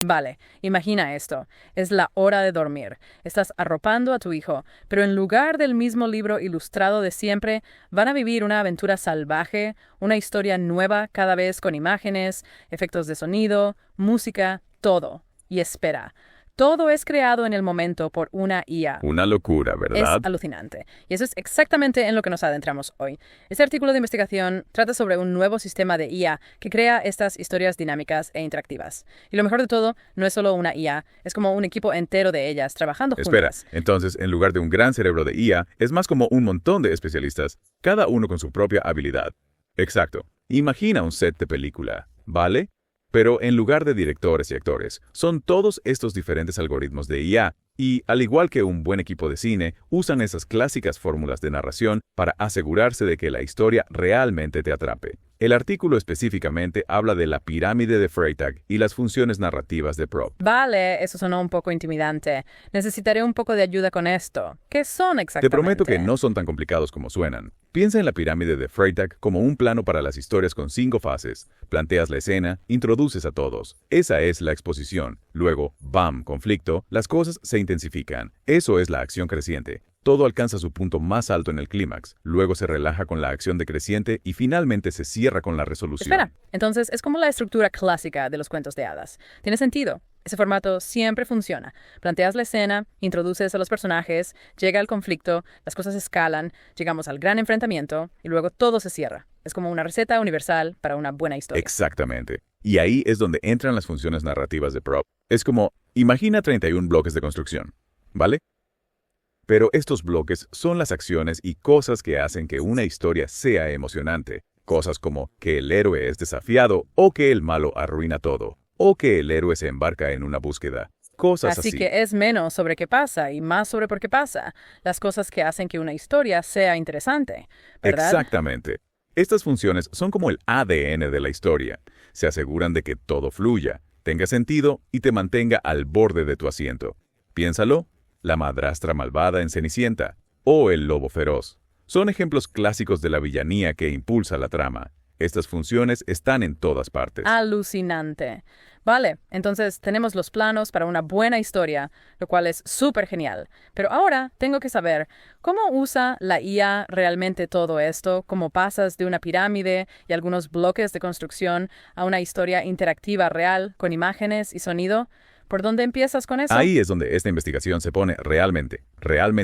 Vale, imagina esto. Es la hora de dormir. Estás arropando a tu hijo, pero en lugar del mismo libro ilustrado de siempre, van a vivir una aventura salvaje, una historia nueva cada vez con imágenes, efectos de sonido, música, todo. Y espera. Todo es creado en el momento por una IA. Una locura, ¿verdad? Es alucinante. Y eso es exactamente en lo que nos adentramos hoy. Este artículo de investigación trata sobre un nuevo sistema de IA que crea estas historias dinámicas e interactivas. Y lo mejor de todo, no es solo una IA, es como un equipo entero de ellas trabajando Espera, juntas. entonces, en lugar de un gran cerebro de IA, es más como un montón de especialistas, cada uno con su propia habilidad. Exacto. Imagina un set de película, ¿vale? Pero en lugar de directores y actores, son todos estos diferentes algoritmos de IA y, al igual que un buen equipo de cine, usan esas clásicas fórmulas de narración para asegurarse de que la historia realmente te atrape. El artículo específicamente habla de la pirámide de Freytag y las funciones narrativas de Prop. Vale, eso sonó un poco intimidante. Necesitaré un poco de ayuda con esto. ¿Qué son exactamente? Te prometo que no son tan complicados como suenan. Piensa en la pirámide de Freytag como un plano para las historias con 5 fases. Planteas la escena, introduces a todos. Esa es la exposición. Luego, ¡bam!, conflicto, las cosas se intensifican. Eso es la acción creciente. Todo alcanza su punto más alto en el clímax, luego se relaja con la acción decreciente y finalmente se cierra con la resolución. Espera, entonces es como la estructura clásica de los cuentos de hadas. Tiene sentido. Ese formato siempre funciona. Planteas la escena, introduces a los personajes, llega el conflicto, las cosas escalan, llegamos al gran enfrentamiento y luego todo se cierra. Es como una receta universal para una buena historia. Exactamente. Y ahí es donde entran las funciones narrativas de Prop. Es como, imagina 31 bloques de construcción, ¿vale? Pero estos bloques son las acciones y cosas que hacen que una historia sea emocionante. Cosas como que el héroe es desafiado o que el malo arruina todo, o que el héroe se embarca en una búsqueda. Cosas así. Así que es menos sobre qué pasa y más sobre por qué pasa. Las cosas que hacen que una historia sea interesante, ¿verdad? Exactamente. Estas funciones son como el ADN de la historia. Se aseguran de que todo fluya, tenga sentido y te mantenga al borde de tu asiento. Piénsalo. La madrastra malvada en Cenicienta, o el lobo feroz. Son ejemplos clásicos de la villanía que impulsa la trama. Estas funciones están en todas partes. Alucinante. Vale, entonces tenemos los planos para una buena historia, lo cual es súper genial. Pero ahora tengo que saber, ¿cómo usa la IA realmente todo esto? ¿Cómo pasas de una pirámide y algunos bloques de construcción a una historia interactiva real, con imágenes y sonido? ¿Por dónde empiezas con eso? Ahí es donde esta investigación se pone realmente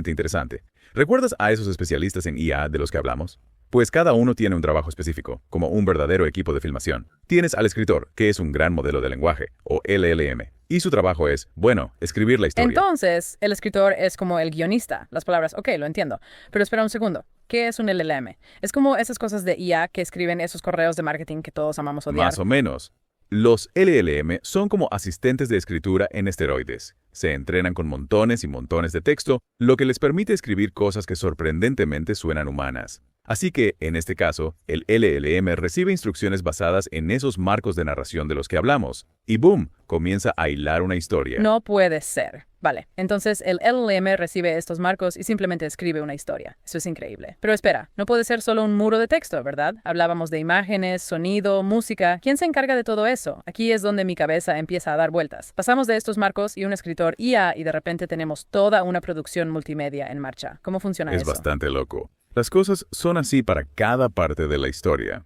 interesante. ¿Recuerdas a esos especialistas en IA de los que hablamos? Pues cada uno tiene un trabajo específico, como un verdadero equipo de filmación. Tienes al escritor, que es un gran modelo de lenguaje, o LLM, y su trabajo es, bueno, escribir la historia. Entonces, el escritor es como el guionista. Las palabras, ok, lo entiendo. Pero espera un segundo. ¿Qué es un LLM? Es como esas cosas de IA que escriben esos correos de marketing que todos amamos odiar. Más o menos. Los LLM son como asistentes de escritura en esteroides. Se entrenan con montones y montones de texto, lo que les permite escribir cosas que sorprendentemente suenan humanas. Así que, en este caso, el LLM recibe instrucciones basadas en esos marcos de narración de los que hablamos. Y ¡boom!, comienza a hilar una historia. No puede ser. Vale, entonces el LLM recibe estos marcos y simplemente escribe una historia. Eso es increíble. Pero espera, no puede ser solo un muro de texto, ¿verdad? Hablábamos de imágenes, sonido, música. ¿Quién se encarga de todo eso? Aquí es donde mi cabeza empieza a dar vueltas. Pasamos de estos marcos y un escritor IA y de repente tenemos toda una producción multimedia en marcha. ¿Cómo funciona eso? Es bastante loco. Las cosas son así para cada parte de la historia.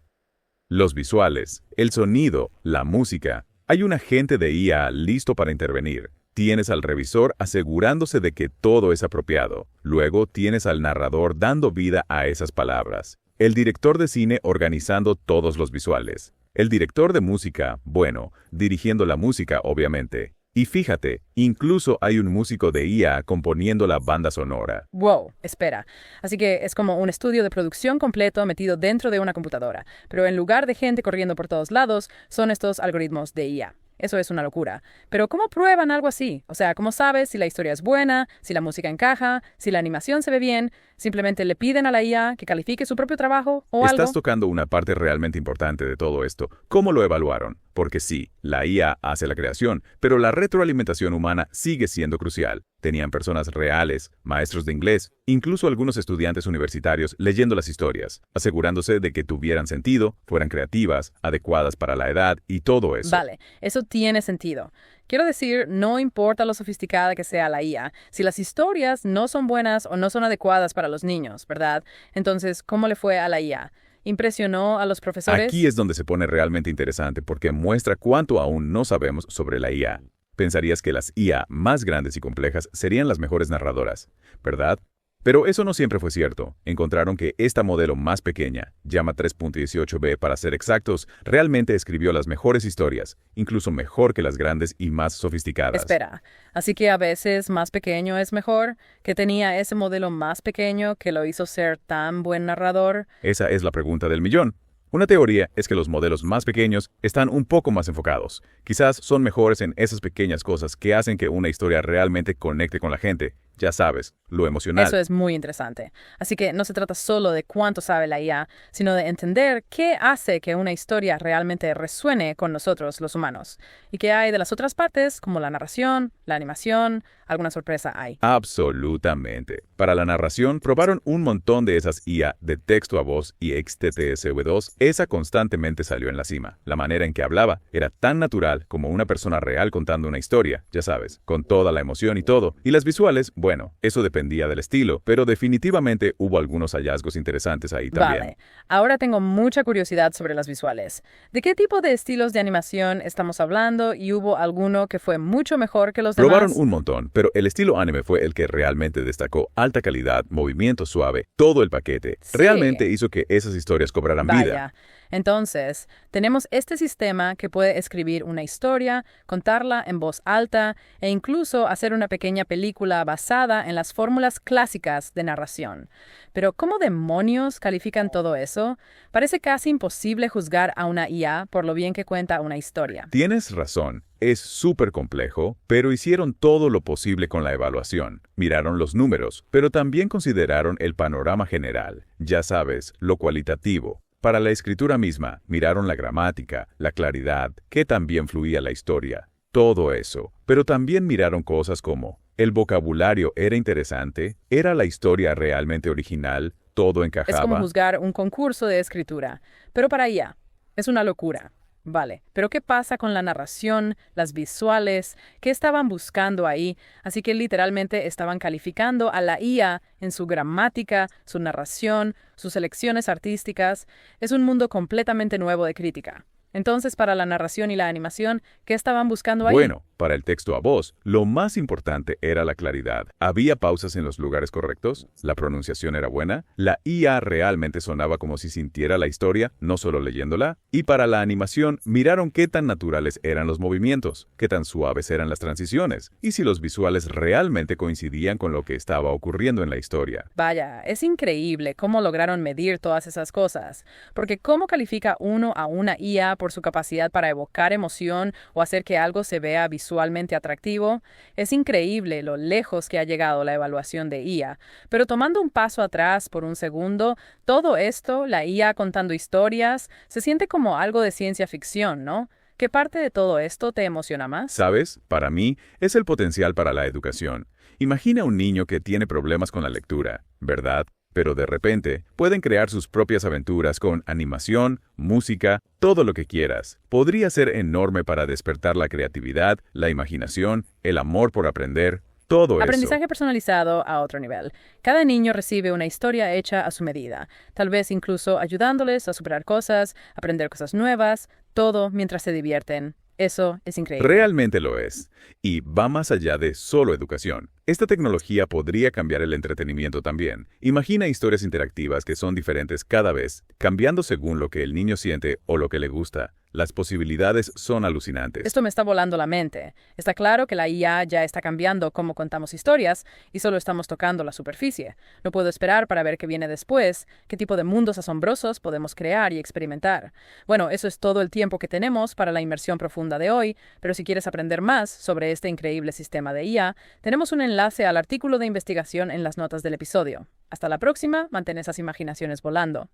Los visuales, el sonido, la música. Hay un agente de IA listo para intervenir. Tienes al revisor asegurándose de que todo es apropiado. Luego tienes al narrador dando vida a esas palabras. El director de cine organizando todos los visuales. El director de música, bueno, dirigiendo la música, obviamente. Y fíjate, incluso hay un músico de IA componiendo la banda sonora. Wow, espera. Así que es como un estudio de producción completo metido dentro de una computadora. Pero en lugar de gente corriendo por todos lados, son estos algoritmos de IA. Eso es una locura. Pero ¿cómo prueban algo así? O sea, ¿cómo sabes si la historia es buena, si la música encaja, si la animación se ve bien? ¿Simplemente le piden a la IA que califique su propio trabajo o algo? Estás tocando una parte realmente importante de todo esto. ¿Cómo lo evaluaron? Porque sí, la IA hace la creación, pero la retroalimentación humana sigue siendo crucial. Tenían personas reales, maestros de inglés, incluso algunos estudiantes universitarios leyendo las historias, asegurándose de que tuvieran sentido, fueran creativas, adecuadas para la edad y todo eso. Vale, eso tiene sentido. Quiero decir, no importa lo sofisticada que sea la IA, si las historias no son buenas o no son adecuadas para los niños, ¿verdad? Entonces, ¿cómo le fue a la IA? ¿Impresionó a los profesores? Aquí es donde se pone realmente interesante porque muestra cuánto aún no sabemos sobre la IA. Pensarías que las IA más grandes y complejas serían las mejores narradoras, ¿verdad? Pero eso no siempre fue cierto. Encontraron que esta modelo más pequeña, llama 3.18b para ser exactos, realmente escribió las mejores historias, incluso mejor que las grandes y más sofisticadas. Espera, así que a veces más pequeño es mejor, que tenía ese modelo más pequeño que lo hizo ser tan buen narrador. Esa es la pregunta del millón. Una teoría es que los modelos más pequeños están un poco más enfocados. Quizás son mejores en esas pequeñas cosas que hacen que una historia realmente conecte con la gente. Ya sabes, lo emocional. Eso es muy interesante. Así que no se trata solo de cuánto sabe la IA, sino de entender qué hace que una historia realmente resuene con nosotros, los humanos. Y qué hay de las otras partes, como la narración, la animación, alguna sorpresa hay. Absolutamente. Para la narración, probaron un montón de esas IA de texto a voz y XTTSV2. Esa constantemente salió en la cima. La manera en que hablaba era tan natural como una persona real contando una historia, ya sabes, con toda la emoción y todo. Y las visuales, bueno, eso dependía del estilo, pero definitivamente hubo algunos hallazgos interesantes ahí también. Vale, ahora tengo mucha curiosidad sobre las visuales. ¿De qué tipo de estilos de animación estamos hablando y hubo alguno que fue mucho mejor que los demás? Probaron un montón, pero el estilo anime fue el que realmente destacó. Alta calidad, movimiento suave, todo el paquete. Sí. Realmente hizo que esas historias cobraran vida. Vaya. Entonces, tenemos este sistema que puede escribir una historia, contarla en voz alta e incluso hacer una pequeña película basada en las fórmulas clásicas de narración. Pero ¿cómo demonios califican todo eso? Parece casi imposible juzgar a una IA por lo bien que cuenta una historia. Tienes razón, es súper complejo, pero hicieron todo lo posible con la evaluación. Miraron los números, pero también consideraron el panorama general, ya sabes, lo cualitativo. Para la escritura misma, miraron la gramática, la claridad, que también fluía la historia, todo eso. Pero también miraron cosas como, ¿el vocabulario era interesante? ¿Era la historia realmente original? ¿Todo encajaba? Es como juzgar un concurso de escritura, pero para IA es una locura. Vale, pero ¿qué pasa con la narración, las visuales? ¿Qué estaban buscando ahí? Así que literalmente estaban calificando a la IA en su gramática, su narración, sus elecciones artísticas. Es un mundo completamente nuevo de crítica. Entonces, para la narración y la animación, ¿qué estaban buscando ahí? Bueno, para el texto a voz, lo más importante era la claridad. ¿Había pausas en los lugares correctos? ¿La pronunciación era buena? ¿La IA realmente sonaba como si sintiera la historia, no solo leyéndola? Y para la animación, miraron qué tan naturales eran los movimientos, qué tan suaves eran las transiciones, y si los visuales realmente coincidían con lo que estaba ocurriendo en la historia. Vaya, es increíble cómo lograron medir todas esas cosas, porque ¿cómo califica uno a una IA por su capacidad para evocar emoción o hacer que algo se vea visualmente atractivo? Es increíble lo lejos que ha llegado la evaluación de IA. Pero tomando un paso atrás por un segundo, todo esto, la IA contando historias, se siente como algo de ciencia ficción, ¿no? ¿Qué parte de todo esto te emociona más? ¿Sabes? Para mí, es el potencial para la educación. Imagina un niño que tiene problemas con la lectura, ¿verdad? Pero de repente, pueden crear sus propias aventuras con animación, música, todo lo que quieras. Podría ser enorme para despertar la creatividad, la imaginación, el amor por aprender, todo eso. Aprendizaje personalizado a otro nivel. Cada niño recibe una historia hecha a su medida, tal vez incluso ayudándoles a superar cosas, aprender cosas nuevas, todo mientras se divierten. Eso es increíble. Realmente lo es. Y va más allá de solo educación. Esta tecnología podría cambiar el entretenimiento también. Imagina historias interactivas que son diferentes cada vez, cambiando según lo que el niño siente o lo que le gusta. Las posibilidades son alucinantes. Esto me está volando la mente. Está claro que la IA ya está cambiando cómo contamos historias y solo estamos tocando la superficie. No puedo esperar para ver qué viene después, qué tipo de mundos asombrosos podemos crear y experimentar. Bueno, eso es todo el tiempo que tenemos para la inmersión profunda de hoy, pero si quieres aprender más sobre este increíble sistema de IA, tenemos un enlace al artículo de investigación en las notas del episodio. Hasta la próxima, mantén esas imaginaciones volando.